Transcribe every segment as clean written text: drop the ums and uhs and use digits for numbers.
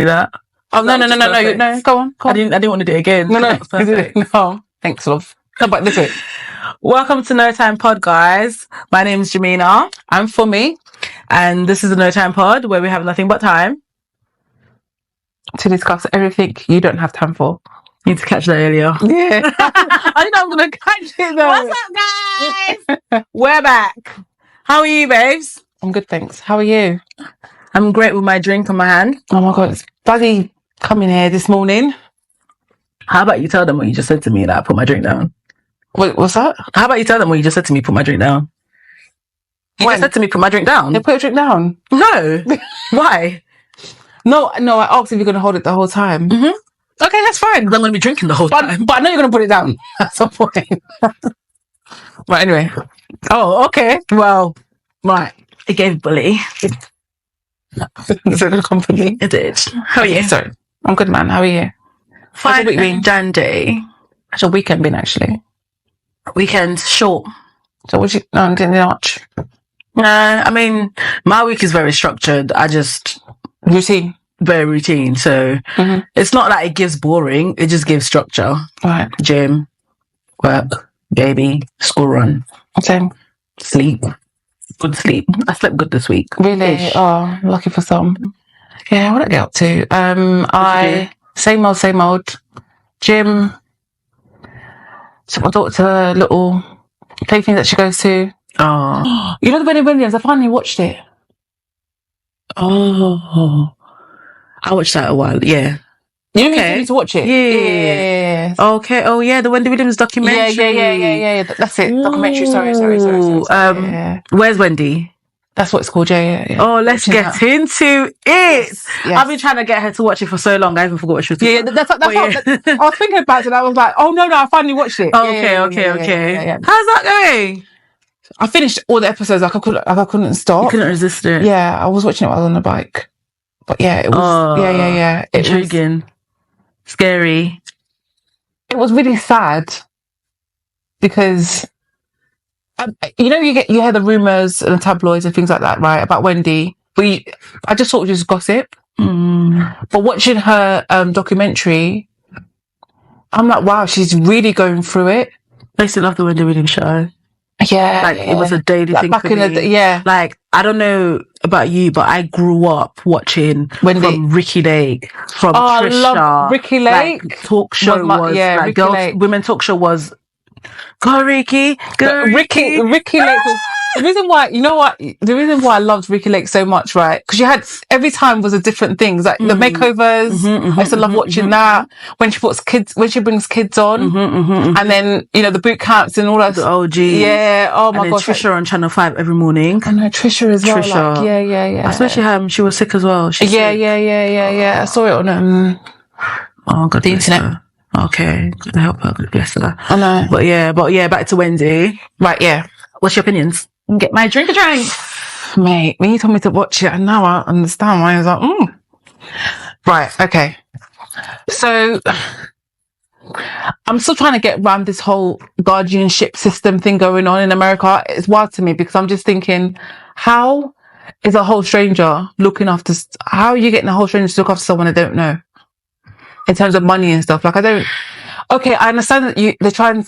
do that. Oh, no. Go on. I didn't want to do it again. No. Thanks, love. Come back, listen. Welcome to No Time Pod, guys. My name is Jamina. I'm Fumi. And this is the No Time Pod, where we have nothing but time to discuss everything you don't have time for. You need to catch that earlier. Yeah. I think I'm going to catch it though. What's up, guys? We're back. How are you, babes? I'm good, thanks. How are you? I'm great with my drink in my hand. Oh my God, it's bloody coming here this morning. How about you tell them what you just said to me that I put my drink down? What's that? How about you tell them what you just said to me, put my drink down? You just said to me, put my drink down. You put your drink down? No. Why? No, I asked if you're going to hold it the whole time. Mm-hmm. Okay, that's fine. I'm going to be drinking the whole time. But I know you're going to put it down at some point. Right, anyway. Oh, okay. Well, right. It gave bully. Is it a company? It did. How are you? Sorry. I'm good, man. How are you? Fine. How's your week been? Dandy. How's your weekend been, actually? Weekend short. So what you... No, I didn't watch. No, I mean, my week is very structured. Routine. Very routine. So it's not that it gives boring. It just gives structure. Right. Gym, work, baby, school run. Same. Sleep. Good sleep. I slept good this week. Really? Ish. Oh, lucky for some. Yeah, what did I get up to? Same old. Gym. Took my daughter to a little plaything that she goes to. Oh. You know the Wendy Williams? I finally watched it. Oh. I watched that a while. Yeah. You need to watch it? Yeah. Okay. Oh, yeah. The Wendy Williams documentary. Yeah. That's it. Documentary. Sorry. Where's Wendy? That's what it's called. Yeah. Oh, let's get into it. Yes. I've been trying to get her to watch it for so long. I even forgot what she was talking about. That's I was thinking about it and I was like, oh, no, I finally watched it. Okay. How's that going? I finished all the episodes. I couldn't stop. You couldn't resist it. Yeah, I was watching it while I was on the bike. But yeah, it was. Yeah. Intriguing. Scary. It was really sad because, you hear the rumours and the tabloids and things like that, right, about Wendy. But I just thought it was just gossip. But watching her documentary, I'm like, wow, she's really going through it. I used to love the Wendy Williams show. Yeah. It was a daily thing back for me. Yeah. I don't know about you, but I grew up watching from Ricky Lake, from Trisha. I love Ricky Lake. Talk show women talk show was go Ricky. Ricky Lake was, the reason why I loved Ricky Lake so much, right? Because every time was a different thing. Like the makeovers, I used to love watching that. When she brings kids on, and then the boot camps and all that. The OG, yeah. Oh my gosh, Trisha on Channel 5 every morning. I know Trisha as well. Like, yeah. Especially she was sick as well. Yeah. I saw it on oh God, the internet. Okay, good to help her. God bless her. I know. But yeah, back to Wendy. Right, yeah. What's your opinions? Get my drink. Mate, when you told me to watch it, and now I understand why I was like, Right, okay. So, I'm still trying to get around this whole guardianship system thing going on in America. It's wild to me because I'm just thinking, how is a whole stranger how are you getting a whole stranger to look after someone I don't know? In terms of money and stuff. Like, I understand that they're trying,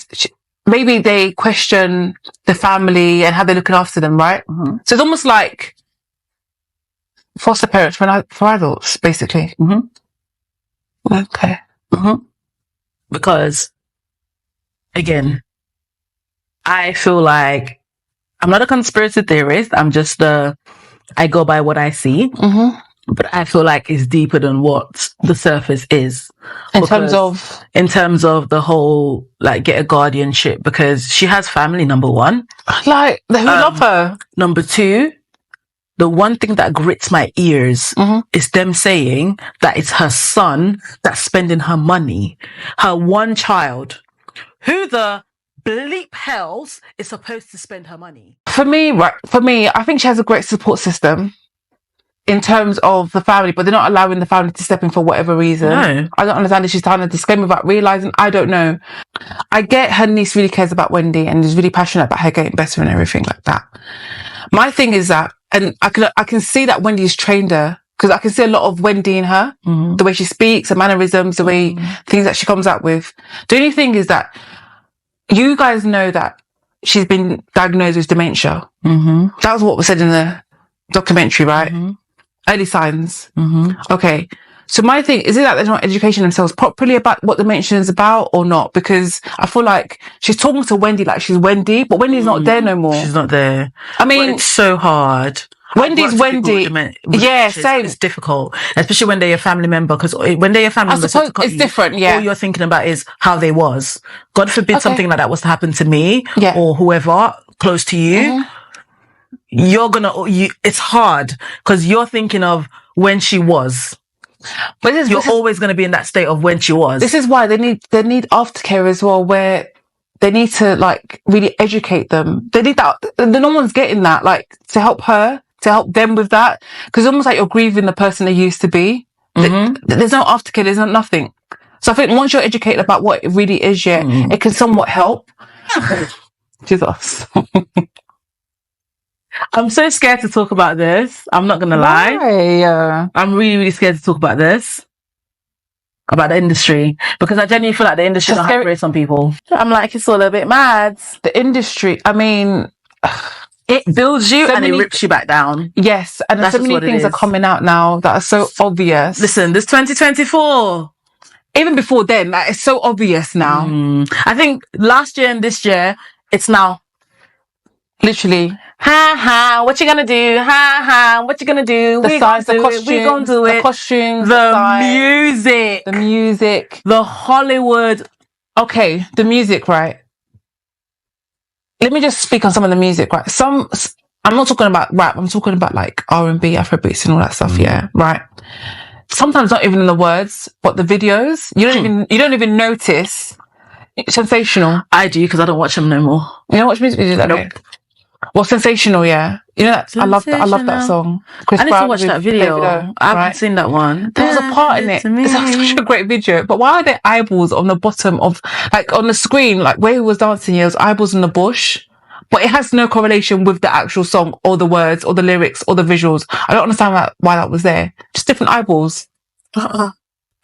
maybe they question the family and how they're looking after them, right? Mm-hmm. So it's almost like foster parents for adults, basically. Mm-hmm. Okay. Mm-hmm. Because, again, I feel like I'm not a conspiracy theorist. I'm just I go by what I see. Mm-hmm. But I feel like it's deeper than what the surface is. In terms of the whole, get a guardianship, because she has family, number one. Like, who love her. Number two, the one thing that grits my ears is them saying that it's her son that's spending her money. Her one child. Who the bleep hells is supposed to spend her money? For me, I think she has a great support system. In terms of the family, but they're not allowing the family to step in for whatever reason. No. I don't understand if she's trying to disclaim without realising. I don't know. I get her niece really cares about Wendy and is really passionate about her getting better and everything like that. My thing is that, and I can see that Wendy's trained her because I can see a lot of Wendy in her, the way she speaks, her mannerisms, the way things that she comes out with. The only thing is that you guys know that she's been diagnosed with dementia. That was what was said in the documentary, right? Early signs. Okay. So my thing, is it that they're not educating themselves properly about what dementia is about or not? Because I feel like she's talking to Wendy like she's Wendy, but Wendy's not there no more. She's not there. I mean, but it's so hard. Wendy's Wendy. Yeah, same. It's difficult, especially when they're a family member, because when they're a family member, I suppose it's different, yeah. All you're thinking about is how they was. God forbid something like that was to happen to me or whoever close to you. It's hard because you're thinking of when she was. But you're always going to be in that state of when she was. This is why they need aftercare as well, where they need to like really educate them. They need that. No one's getting that, like to help her, to help them with that, because it's almost like you're grieving the person they used to be. There's no aftercare. There's nothing. So I think once you're educated about what it really is, it can somewhat help. Jesus. I'm so scared to talk about this. I'm not going to lie. I'm really, really scared to talk about this. About the industry. Because I genuinely feel like the industry don't have some people. I'm like, it's all a bit mad. The industry, I mean... It builds you and it rips you back down. Yes. And so many things are coming out now that are so obvious. Listen, this 2024. Even before then, like, it's so obvious now. I think last year and this year, it's now. Literally. Ha ha, what you gonna do? Ha ha, what you gonna do? The size, the costumes, we gonna do it. The costumes, the music, the Hollywood. Okay, the music, right? Let me just speak on some of the music, right? I'm not talking about rap. I'm talking about like R&B, Afrobeats, and all that stuff. Yeah, right. Sometimes not even in the words, but the videos. You don't even notice. It's sensational. I do because I don't watch them no more. You don't watch music videos? Okay. Nope. Well, sensational, yeah. You know that I love that song. I need to watch that video. I haven't seen that one. There was a part in it. It's such a great video. But why are there eyeballs on the bottom of, like, on the screen, like where he was dancing? There was eyeballs in the bush, but it has no correlation with the actual song or the words or the lyrics or the visuals. I don't understand why that was there. Just different eyeballs.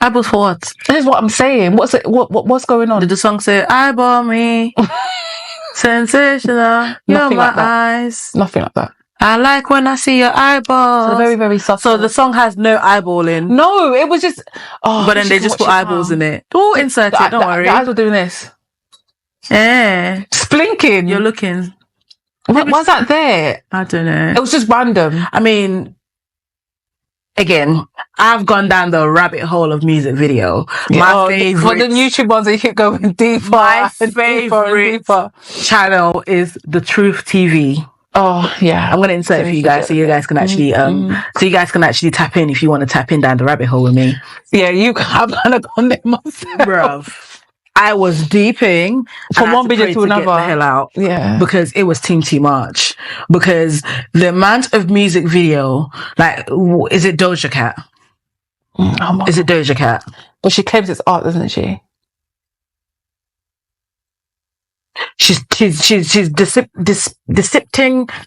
Eyeballs for what? This is what I'm saying. What's going on? Did the song say eyeball me? Sensational. You're my eyes. Nothing like that. I like when I see your eyeballs. So very, very subtle. So the song has no eyeballing. No, it was just. But then they just put eyeballs in it. Oh, insert it. Don't worry. The eyes were doing this. Yeah. Just blinking. You're looking. Why's that there? I don't know. It was just random. I mean, again, I've gone down the rabbit hole of music video. My favorite. For the YouTube ones, they keep going deeper. My favorite channel is The Truth TV. Oh yeah, I'm going to insert it for you guys, so you guys can actually, tap in if you want to tap in down the rabbit hole with me. Yeah, I've kind of gone there myself, bruv. I was deeping from one video to another. Get the hell out, yeah, because it was too much. Because the amount of music video, like, is it Doja Cat? Is it Doja Cat? But she claims it's art, doesn't she? She's depicting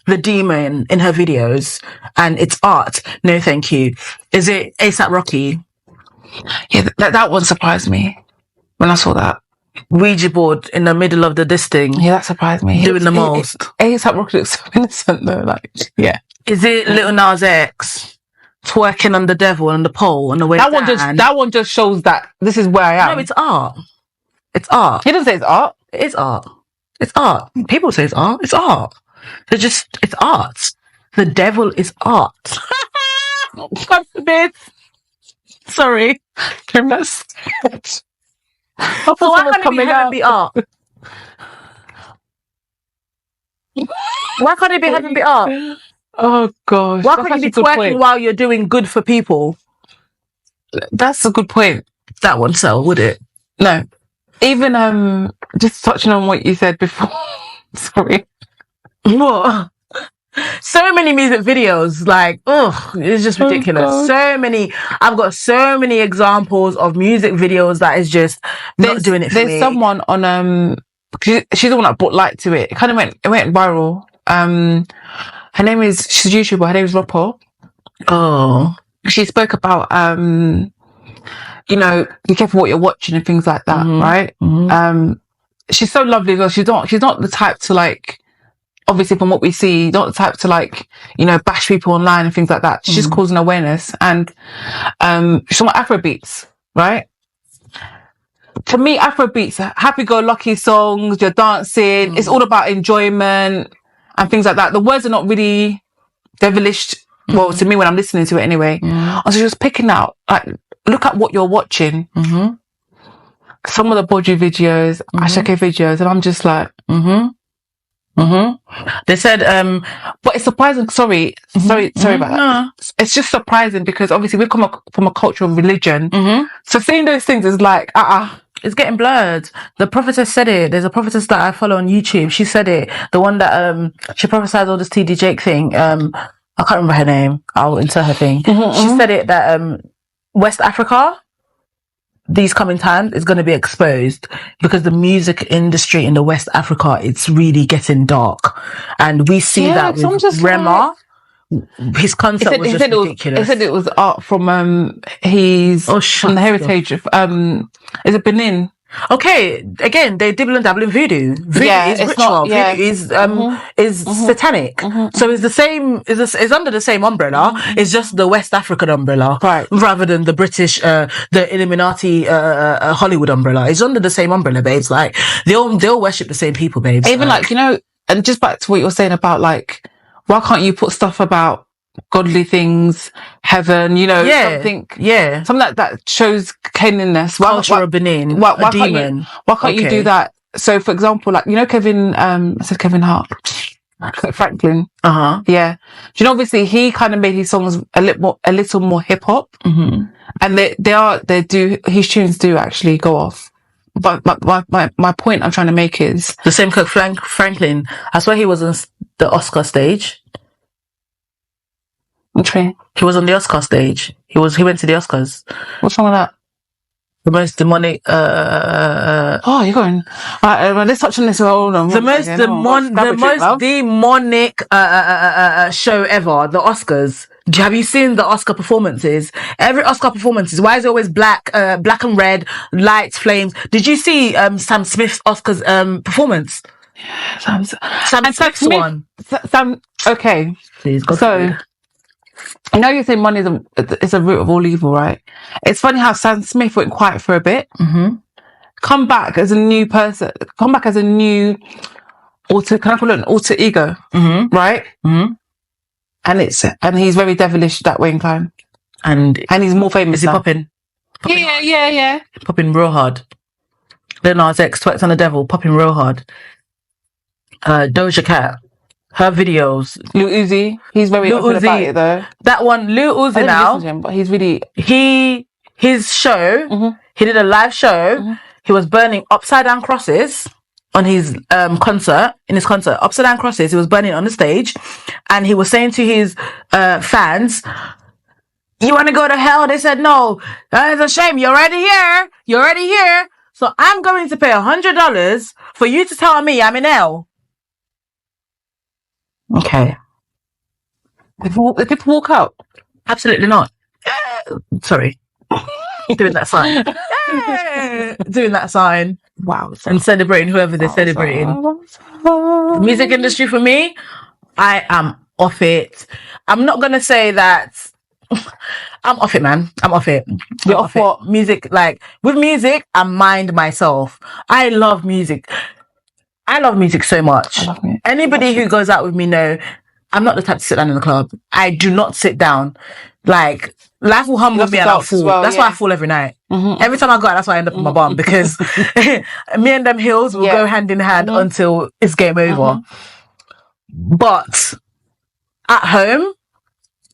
the demon in her videos, and it's art. No, thank you. Is it A$AP Rocky? Yeah, that one surprised me when I saw that Ouija board in the middle of this thing. Yeah, that surprised me. Doing the most. A$AP Rocky looks so innocent though. Like, yeah. Is it Lil Nas X twerking on the devil on the pole on the way down? That one just shows that this is where I am. No, it's art. It's art. He doesn't say it's art. It is art. It's art. People say it's art. It's art. It's art. The devil is art. God forbid. Sorry. I'm not scared. So why can't it be art? Why can't it be heaven be art? Oh gosh. Why can't you be twerking while you're doing good for people? That's a good point. That won't sell, would it? No. Even just touching on what you said before. Sorry. What? So many music videos, like, it's just ridiculous. I've got so many examples of music videos that is just not doing it for me. There's someone on, she's the one that brought light to it. It went viral. She's a YouTuber. Her name is Ropo. Oh. she spoke about, you know, be careful what you're watching and things like that, right? She's so lovely though. She's not the type to like, obviously from what we see, not the type to like, you know, bash people online and things like that. She's just causing awareness. And she's talking about Afrobeats, right? To me, Afrobeats, happy-go-lucky songs, you're dancing, it's all about enjoyment and things like that. The words are not really devilish, well, to me when I'm listening to it anyway. And so she was picking out, like, look at what you're watching. Some of the Boju videos, Ashake videos, and I'm just like, They said, but it's surprising. Sorry about that. It's just surprising because obviously we come from a culture of religion. So seeing those things is like, it's getting blurred. The prophetess said it. There's a prophetess that I follow on YouTube. She said it. The one that she prophesied all this TD Jake thing. I can't remember her name. I'll insert her thing. She said it that West Africa, these coming times, is going to be exposed because the music industry in the West Africa, it's really getting dark, and we see that with Rema. His concept was just ridiculous. He said it was art from from the heritage of is it Benin? Okay, again, they dibble and dabble in voodoo. Voodoo is ritual. Voodoo is satanic. So it's the same. It's under the same umbrella. It's just the West African umbrella, right? Rather than the British, the Illuminati, Hollywood umbrella. It's under the same umbrella, babes. Like they all worship the same people, babes. Even like you know, and just back to what you were saying about like, why can't you put stuff about godly things, heaven, you know, something that shows cleanliness. Culture of Benin, why can't you do that? So, for example, like, you know, Kevin Hart, Franklin. Yeah. Do you know, obviously, he kind of made his songs a little more hip hop. And his tunes do actually go off. But my point I'm trying to make is the same Kirk Franklin. I swear he was on the Oscar stage. Okay. He was on the Oscar stage. He went to the Oscars. What's wrong with that? The most demonic. Oh, you're going. Let's touch on this. Hold on. The most demonic show ever. The Oscars. Have you seen the Oscar performances? Every Oscar performance is, why is it always black and red, lights, flames? Did you see Sam Smith's Oscars performance? Sam Smith's one. Okay. Please, God. So, I know you're saying money is a root of all evil, right? It's funny how Sam Smith went quiet for a bit. Come back as a new person. Come back as a new can I call it an alter ego? Right? And he's very devilish that way inclined. And he's more famous. Is he popping? Yeah. Popping real hard. Lil Nas X, Twerks on the Devil, popping real hard. Doja Cat, her videos. Lil Uzi, he's very open about it though. That one, Lil Uzi now. Him, but he's really his show. He did a live show. He was burning upside down crosses on his concert. In his concert, upside down crosses. He was burning on the stage, and he was saying to his fans, "You want to go to hell?" They said, "No, it's a shame. You're already here. You're already here. So I'm going to pay $100 for you to tell me I'm in hell." Okay. Did people walk out? Absolutely not. Sorry. Doing that sign. Doing that sign. Wow. And celebrating whoever they're celebrating. The music industry for me, I am off it. I'm not going to say that. I'm off it, man. I'm off it. You're off what? Music, like, with music, I mind myself. I love music. I love music so much. Anybody who goes out with me know I'm not the type to sit down in the club. I do not sit down. Like, life will humble me and I'll fall. That's why I fall every night. Every time I go out, that's why I end up in my bum, because me and them hills will go hand in hand until it's game over. But at home,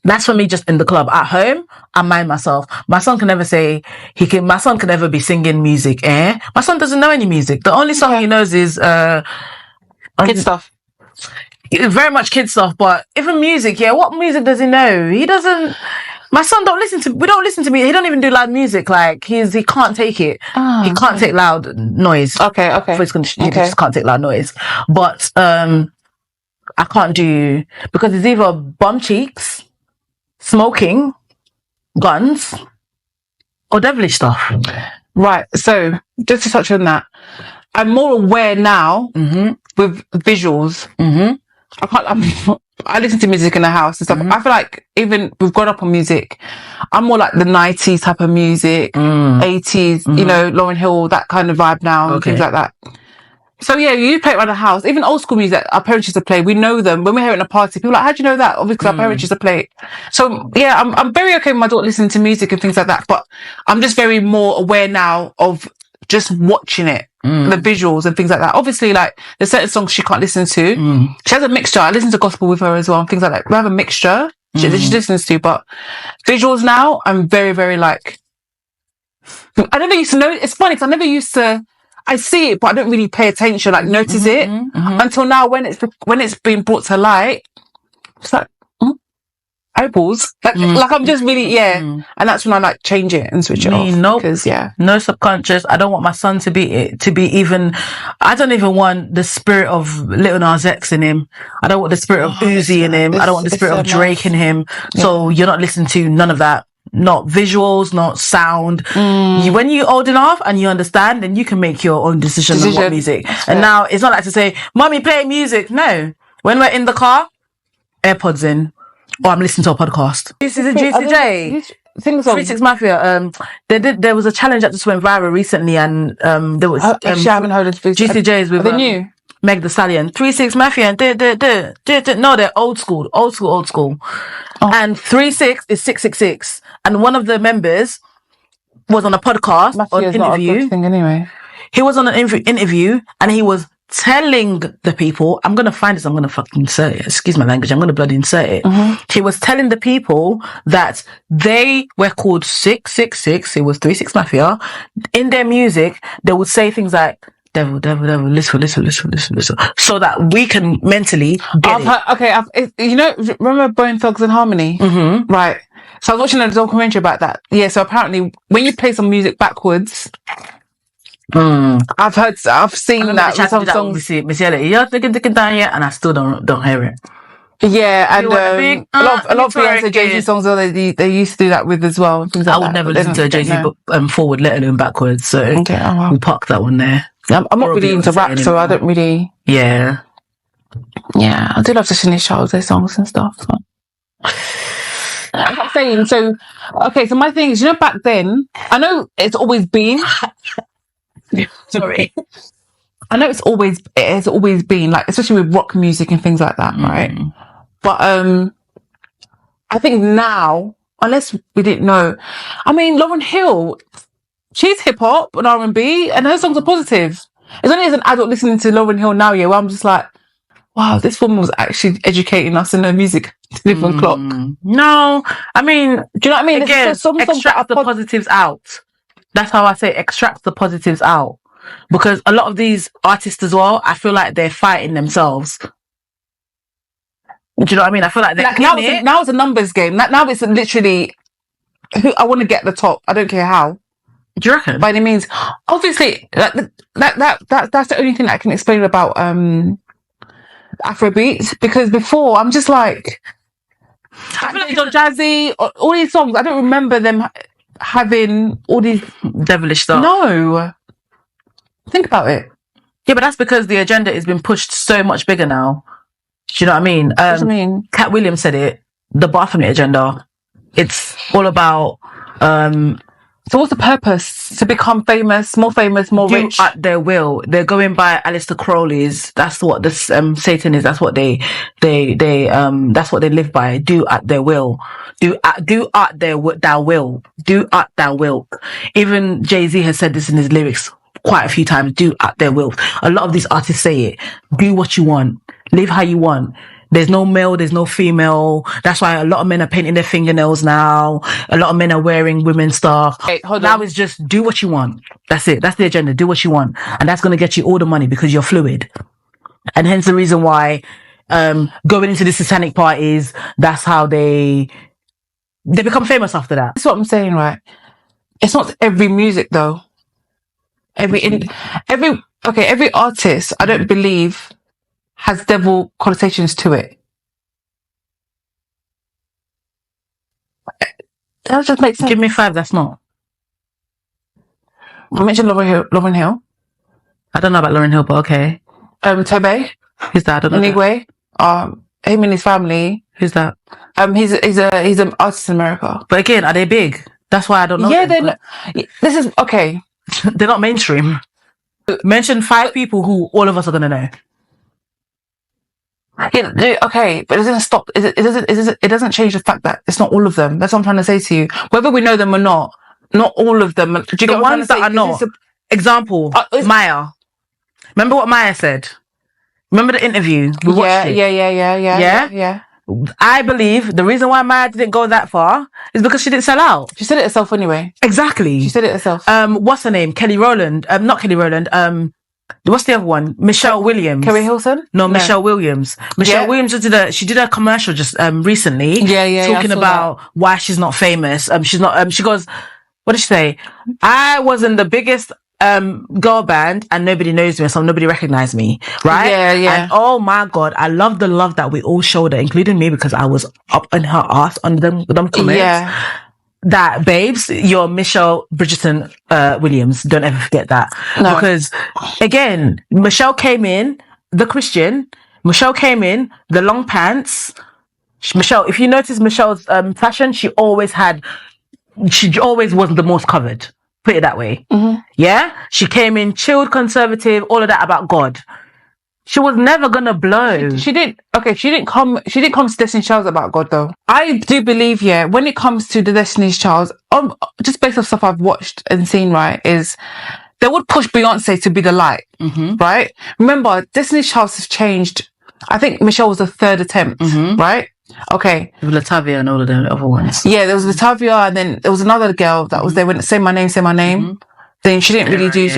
that's for me just in the club. At home, I mind myself. My son can never say, my son can never be singing music, My son doesn't know any music. The only song he knows is, kid stuff. Very much kid stuff, but even music, what music does he know? He doesn't. My son we don't listen to me. He don't even do loud music. Like, he can't take it. He can't take loud noise. Okay. For his condition, he just can't take loud noise. But, I can't do, because it's either bum cheeks, smoking, guns or devilish stuff. Right. So just to touch on that, I'm more aware now with visuals. I listen to music in the house and stuff. I feel like even we've grown up on music. I'm more like the 90s type of music, 80s, you know, Lauryn Hill, that kind of vibe now, and things like that. So yeah, you play it around the house. Even old school music our parents used to play, we know them. When we hear it in a party, people are like, how do you know that? Obviously, our parents used to play it. So yeah, I'm very okay with my daughter listening to music and things like that. But I'm just very more aware now of just watching it, the visuals and things like that. Obviously, like there's certain songs she can't listen to. She has a mixture. I listen to gospel with her as well and things like that. We have a mixture that she listens to, but visuals now, I'm very, very like, I never used to know. It's funny because I never used to, I see it, but I don't really pay attention, like notice it until now when it's been brought to light. It's like, eyeballs. Like I'm just really, and that's when I like change it and switch it off. Nope. Because no subconscious. I don't want my son to be even. I don't even want the spirit of Lil Nas X in him. I don't want the spirit of Uzi in him. I don't want the spirit of Drake in him. So you're not listening to none of that. Not visuals, not sound. When you're old enough and you understand, then you can make your own decision on what music. And now it's not like to say, "Mommy, play music." No, when we're in the car, AirPods in, or I'm listening to a podcast. This is a Juicy J. 3-6 Mafia. There was a challenge that just went viral recently, and there was. Actually, I haven't heard of Juicy J's with the new Meg Thee Stallion. 3-6 Mafia. No, they're old school. And 3-6 is 666. And one of the members was on a podcast, on Mafia's interview. not a good thing anyway. He was on an interview and he was telling the people, I'm going to find this, I'm going to fucking insert it. Excuse my language, I'm going to bloody insert it. He was telling the people that they were called 666, it was 3-6 Mafia. In their music, they would say things like, devil, listen, so that we can mentally get it. Remember Bone Thugs and Harmony? Right. So I was watching a documentary about that. Yeah, so apparently when you play some music backwards, I've seen that with some songs. And I still don't hear it. Yeah, and a lot of Beyonce, Jay-Z songs, they used to do that with as well. Things like I would never listen to a Jay-Z forward, let alone backwards. So we park that one there. I'm not really into rap, so I don't really. Yeah, I do love to finish shows, their songs and stuff. So. I'm saying, so my thing is, back then, I know it's always been. Sorry. I know it has always been, like, especially with rock music and things like that, right? But I think now, unless we didn't know, I mean, Lauryn Hill, she's hip hop and R&B, and her songs are positive. It's only as an adult listening to Lauryn Hill now, where I'm just like, wow, this woman was actually educating us in her music to different clock. No, I mean, do you know what I mean? Again, extract the positives out. That's how I say extract the positives out. Because a lot of these artists as well, I feel like they're fighting themselves. Do you know what I mean? I feel like they're now it's a numbers game. Now it's literally, I want to get the top. I don't care how. Do you reckon? By any means. Obviously, that's the only thing that I can explain about Afrobeat. Because before, I'm just like, I feel like John Jazzy, all these songs, I don't remember them having all these devilish stuff. No. Think about it. Yeah, but that's because the agenda has been pushed so much bigger now. Do you know what I mean? What do you mean? Cat Williams said it. The Baphomet agenda. It's all about. So what's the purpose? To become famous, more rich? At their will. They're going by Aleister Crowley's. That's what this Satan is. That's what they that's what they live by. Do at their will. Do at thou will. Do at thou will. Even Jay-Z has said this in his lyrics quite a few times. Do at their will. A lot of these artists say it. Do what you want. Live how you want. There's no male, there's no female. That's why a lot of men are painting their fingernails now. A lot of men are wearing women's stuff. Now it's just do what you want. That's it. That's the agenda. Do what you want. And that's going to get you all the money because you're fluid. And hence the reason why, going into the satanic parties, that's how they become famous after that. That's what I'm saying, right? It's not every music though. Every artist, I don't believe, has devil connotations to it. That just makes sense. Give me 5. That's not. I mentioned Lauryn Hill. I don't know about Lauryn Hill, but okay. Tobe. Who's that? I don't know. Anyway, him and his family. Who's that? He's an artist in America. But again, are they big? That's why I don't know. Yeah, they're not. This is okay. They're not mainstream. Mention 5 people who all of us are gonna know. Yeah, okay, but it doesn't stop. It doesn't change the fact that it's not all of them. That's what I'm trying to say to you. Whether we know them or not all of them. Do you get the ones that are not? Example, Maya. Remember what Maya said? Remember the interview? We watched it. Yeah. I believe the reason why Maya didn't go that far is because she didn't sell out. She said it herself anyway. Exactly. She said it herself. What's her name? Kelly Rowland. Not Kelly Rowland. What's the other one? Michelle Williams. Kerry Hilson? No, Michelle Williams. Michelle Williams she did a commercial just recently. Talking about why she's not famous. She's not. She goes, what did she say? I was in the biggest girl band and nobody knows me, so nobody recognized me, right? Yeah. And oh my God, I love the love that we all showed her, including me, because I was up in her ass under them comments. Yeah. That, babes, you're Michelle Bridgerton Williams. Don't ever forget that. No. Because again, Michelle came in, the Christian, Michelle came in, the long pants. Michelle, if you notice Michelle's fashion, she always was the most covered. Put it that way. Mm-hmm. Yeah? She came in chilled, conservative, all of that about God. She was never gonna blow. She didn't come to Destiny's Child about God though. I do believe, when it comes to the Destiny's Child, just based off stuff I've watched and seen, right, is they would push Beyonce to be the light, right? Remember, Destiny's Child has changed. I think Michelle was the 3rd attempt, right? Okay. With Latavia and all of the other ones. Yeah, there was Latavia, and then there was another girl that was there when Say My Name. Then she didn't really do,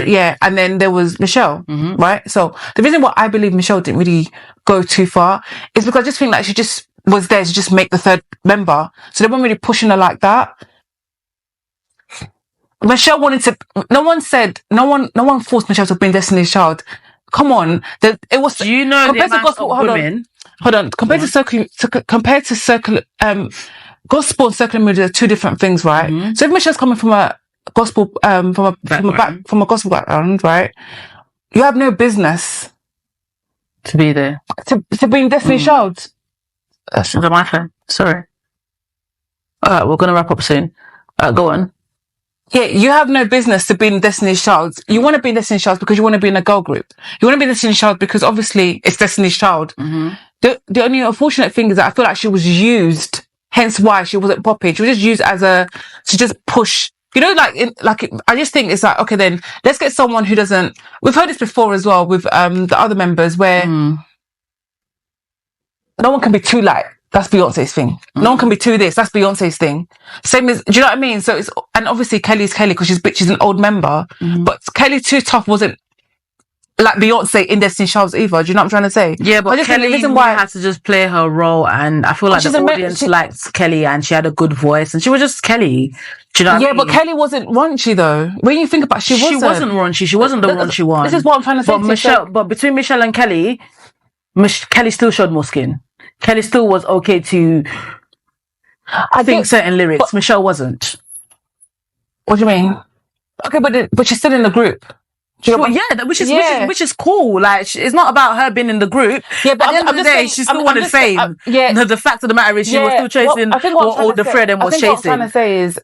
and then there was Michelle, right? So the reason why I believe Michelle didn't really go too far is because I just think like she just was there to just make the 3rd member. So they weren't really pushing her like that. Michelle wanted to, no one forced Michelle to bring Destiny's Child. Come on. It was, do you know compared the to gospel, women? Hold on. Compared to circular, gospel and circular media are 2 different things, right? So if Michelle's coming from a gospel, from a gospel background, right? You have no business to be there. To bring Destiny's Child. That's not my phone. Sorry. Alright, we're gonna wrap up soon. Go on. Yeah, you have no business to be in Destiny's Child. You want to be in Destiny's Child because you want to be in a girl group. You want to be in Destiny's Child because obviously it's Destiny's Child. The only unfortunate thing is that I feel like she was used, hence why she wasn't popping. She was just used to just push. You know, I just think it's like, okay, then let's get someone who doesn't. We've heard this before as well with the other members where no one can be too light. That's Beyonce's thing. No one can be too this. That's Beyonce's thing. Same as, do you know what I mean? So it's, and obviously Kelly's Kelly because she's an old member, but Kelly Too Tough wasn't like Beyonce in Destiny's Child either. Do you know what I'm trying to say? Yeah, but Kelly had to just play her role, and I feel like the audience liked Kelly, and she had a good voice, and she was just Kelly. Do you know what I mean? But Kelly wasn't raunchy though. When you think about it, she wasn't raunchy. She wasn't the raunchy one. This is what I'm trying to say. But between Michelle and Kelly, Kelly still showed more skin. Kelly still was okay to think certain lyrics. Michelle wasn't. What do you mean? Okay, but she's still in the group. Which is cool. Like, it's not about her being in the group. Yeah, but at the end of the day, she still wanted fame. The fact of the matter is, she was still chasing what the Fred was chasing. What I'm trying to say is,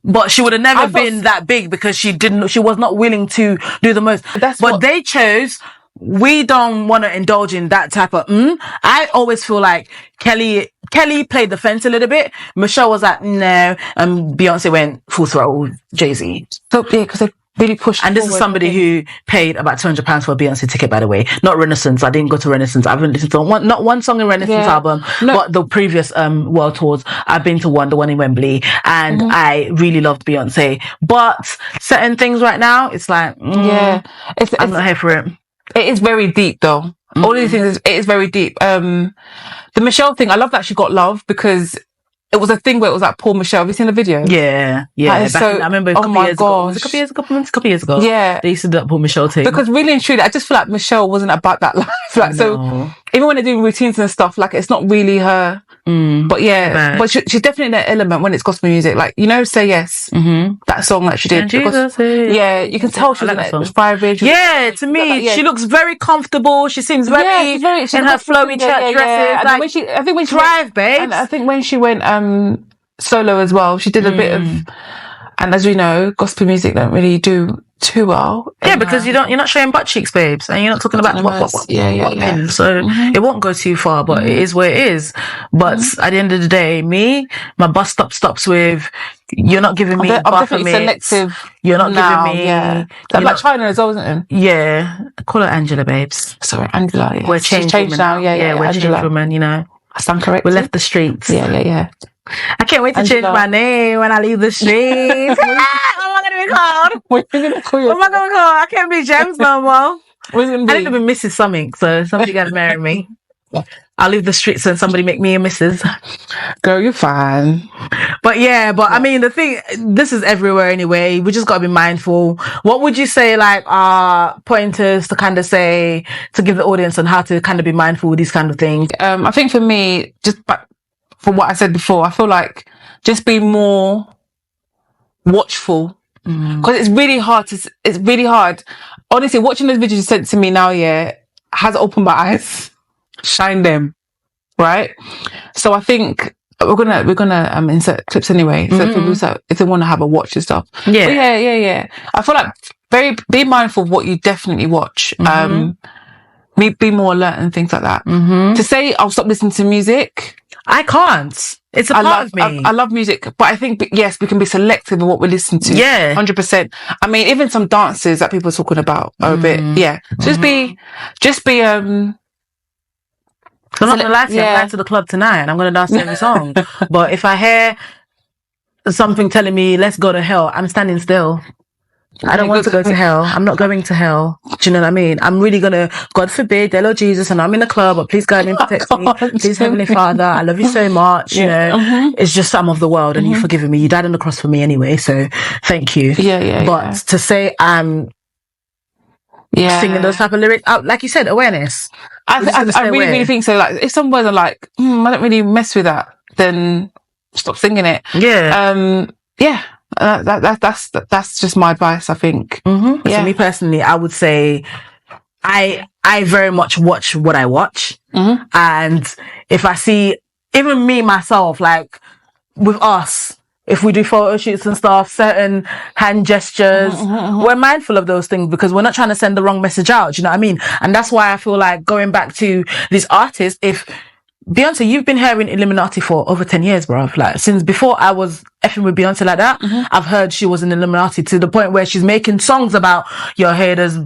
but she would have never been that big because she was not willing to do the most. They chose. We don't want to indulge in that type of. I always feel like Kelly played the fence a little bit. Michelle was like, no, and Beyonce went full throttle. Jay-Z. So yeah, because they really pushed. And this is somebody who paid about £200 for a Beyonce ticket, by the way. Not Renaissance. I didn't go to Renaissance. I haven't listened to not one song in Renaissance album, but the previous world tours. I've been to the one in Wembley, and I really loved Beyonce. But certain things right now, it's like, I'm not here for it. It is very deep though. All these things, it is very deep. The Michelle thing, I love that she got love because it was a thing where it was like poor Michelle. Have you seen the video? Yeah. I remember a couple years ago. Was it a couple years ago? Yeah. They used to do that poor Michelle thing. Because really and truly, I just feel like Michelle wasn't about that life. So even when they're doing routines and stuff, like it's not really her But yeah, but she's definitely that element when it's gospel music. Like, you know, Say Yes. That song that she did. Yeah, you can tell she's inspired. Yeah, to me, she looks very comfortable. She seems very in her flowy church dresses. Like, I think when she thrive, babe. And I think when she went solo as well, she did a bit of. And as we know, gospel music don't really do too well. Yeah, because you're not showing butt cheeks, babes, and you're not talking about what. So it won't go too far, but it is where it is. But at the end of the day, my bus stop stops with, you're not giving me. I'm definitely selective. You're not giving me. Yeah, like China as well, isn't it? Yeah, call her Angela, babes. Sorry, Angela. Yeah. We're changed now. Yeah, we're changed women. You know, I stand correct. We left the streets. Yeah. I can't wait to change my name when I leave the streets. What am I going to be called? What am I going to call? I can't be James no more. What's it going to be? I need to be Mrs. Something, so somebody got to marry me. I'll leave the streets and somebody make me a Mrs. Girl, you're fine. But I mean, the thing, this is everywhere anyway. We just got to be mindful. What would you say, like, pointers to kind of say, to give the audience on how to kind of be mindful with these kind of things? I think for me, just from what I said before, I feel like just be more watchful, because it's really hard. Honestly, watching those videos you sent to me now, has opened my eyes, shine them, right? So I think we're gonna insert clips anyway. So if they want to have a watch and stuff, yeah. I feel like be mindful of what you definitely watch. Be more alert and things like that. To say I'll stop listening to music, I can't. It's a part of me. I love music, but I think, yes, we can be selective in what we listen to. Yeah. 100%. I mean, even some dances that people are talking about are a bit, Just be, I'm not gonna lie to you, I'm going to the club tonight and I'm gonna dance to every song. But if I hear something telling me, let's go to hell, I'm standing still. I don't want to go to hell. I'm not going to hell. Do you know what I mean? I'm really gonna, God forbid, dear Lord Jesus, and I'm in the club, but please guide me and protect me. Please, Heavenly Father, I love you so much. You know, it's just I'm of the world and you've forgiven me. You died on the cross for me anyway, so thank you. But to say I'm singing those type of lyrics, like you said, awareness. I really think so. Like, if some words are like, I don't really mess with that, then stop singing it. That's just my advice, I think. So me personally, I would say I very much watch what I watch. And if I see, even me myself, like with us, if we do photo shoots and stuff, certain hand gestures, we're mindful of those things because we're not trying to send the wrong message out. Do you know what I mean? And that's why I feel like going back to these artists, if Beyonce, you've been hearing Illuminati for over 10 years, bruv. Like, since before I was effing with Beyonce like that, I've heard she was in Illuminati to the point where she's making songs about your haters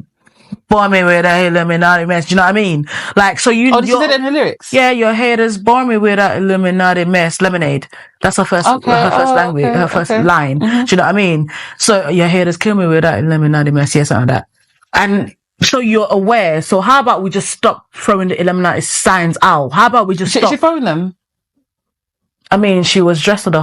bore me with that Illuminati mess. Do you know what I mean? Like, so you... Oh, did she say that in her lyrics? Yeah, your haters bore me with that Illuminati mess. Lemonade. That's her first, language, her first line. Do you know what I mean? So your haters kill me with that Illuminati mess. Yeah, something like that. And so you're aware. So how about we just stop throwing the Illuminati signs out? How about we just stop? She throwing them? I mean, she was dressed as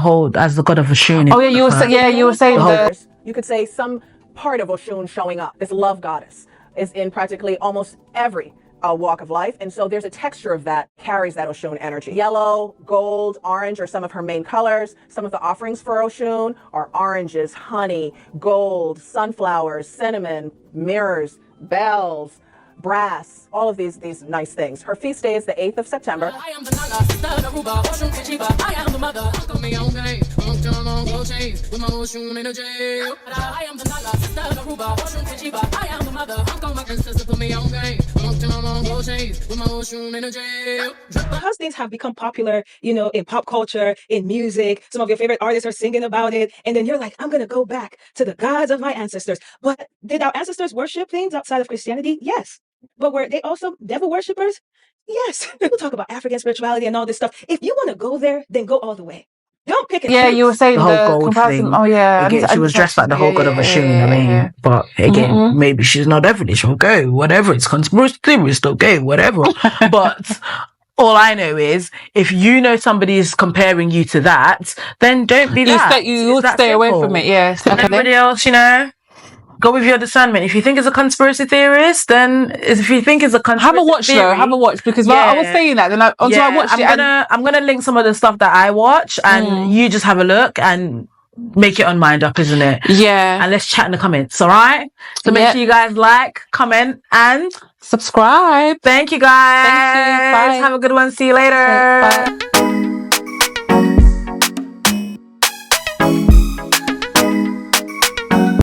the god of Oshun. Oh yeah, you were saying that. You could say some part of Oshun showing up. This love goddess is in practically almost every walk of life. And so there's a texture of that carries that Oshun energy. Yellow, gold, orange are some of her main colors. Some of the offerings for Oshun are oranges, honey, gold, sunflowers, cinnamon, mirrors, bells, brass, all of these nice things. Her feast day is the 8th of September. I am the Nala, the Aruba, Oshun Kichiba. I am the mother. Call me on game. With my Oshun energy. I am the Nala, the Aruba, Oshun Kichiba. I am the mother. I'm going my ancestors put me on game. With my Oshun energy. Because things have become popular, you know, in pop culture, in music, some of your favorite artists are singing about it, and then you're like, I'm going to go back to the gods of my ancestors. But did our ancestors worship things outside of Christianity? Yes. But were they also devil worshippers? Yes. People talk about African spirituality and all this stuff. If you want to go there, then go all the way. Don't pick it. Yeah, you were saying the whole gold thing. Oh yeah, again, she was dressed like the whole god of Oshun. I mean, but again, maybe she's not devilish. Okay, whatever. It's conspiracy theorist. Okay, whatever. But all I know is, if you know somebody is comparing you to that, then don't be that. You stay away from it. Yes. Okay. Everybody else, you know. go with your discernment. If you think it's a conspiracy theorist, then if you think it's a conspiracy have a watch theory, though. Have a watch, because while I was saying that, then I watched it. I'm gonna link some of the stuff that I watch, and you just have a look and make your own mind up, isn't it? Yeah. And let's chat in the comments. All right. So make sure you guys like, comment, and subscribe. Thank you, guys. Thank you. Bye. Have a good one. See you later. Bye.